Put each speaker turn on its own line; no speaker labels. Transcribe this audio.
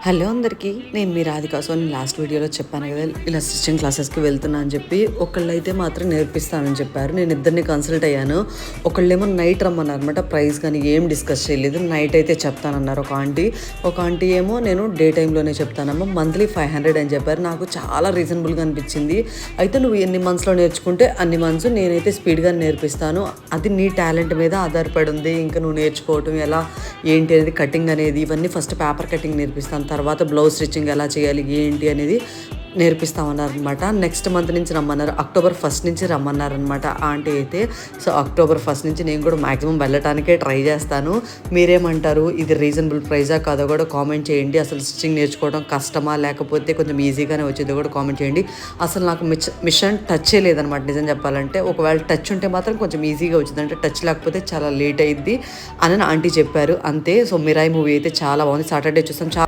Hello అందరికీ, నేను మీ Radhika. So నేను లాస్ట్ వీడియోలో చెప్పాను కదా, ఇలా స్టిచ్చింగ్ క్లాసెస్కి వెళ్తున్నా అని చెప్పి. ఒకళ్ళైతే మాత్రం నేర్పిస్తానని చెప్పారు. నేను ఇద్దరిని కన్సల్ట్ అయ్యాను. ఒకళ్ళేమో నైట్ రమ్మన్నారు అనమాట. ప్రైస్ కానీ ఏం డిస్కస్ చేయలేదు. నైట్ అయితే చెప్తానన్నారు ఒక ఆంటీ ఏమో నేను డే టైంలోనే చెప్తానమ్మా, మంత్లీ 500 అని చెప్పారు. నాకు చాలా రీజనబుల్గా అనిపించింది. అయితే నువ్వు ఎన్ని మంత్స్లో నేర్చుకుంటే అన్ని మంత్స్ నేనైతే స్పీడ్గా నేర్పిస్తాను, అది నీ టాలెంట్ మీద ఆధారపడి ఉంది. ఇంకా నువ్వు నేర్చుకోవటం ఎలా ఏంటి అనేది, కటింగ్ అనేది, ఇవన్నీ ఫస్ట్ పేపర్ కటింగ్ నేర్పిస్తాను, తర్వాత బ్లౌజ్ స్టిచ్చింగ్ ఎలా చేయాలి ఏంటి అనేది నేర్పిస్తామన్నారనమాట. నెక్స్ట్ మంత్ నుంచి రమ్మన్నారు, అక్టోబర్ 1 నుంచి రమ్మన్నారనమాట ఆంటీ అయితే. సో అక్టోబర్ 1 నుంచి నేను కూడా మ్యాక్సిమం వెళ్ళటానికే ట్రై చేస్తాను. మీరేమంటారు, ఇది రీజనబుల్ ప్రైజా కాదో కూడా కామెంట్ చేయండి. అసలు స్టిచ్చింగ్ నేర్చుకోవడం కష్టమా లేకపోతే కొంచెం ఈజీగానే వచ్చిందో కూడా కామెంట్ చేయండి. అసలు నాకు మిషన్ టచ్ లేదనమాట నిజం చెప్పాలంటే. ఒకవేళ టచ్ ఉంటే మాత్రం కొంచెం ఈజీగా వచ్చింది, అంటే టచ్ లేకపోతే చాలా లేట్ అయ్యిద్ది అని ఆంటీ చెప్పారు అంతే. సో మిరాయి మూవీ అయితే చాలా బాగుంది. సాటర్డే చూస్తాం.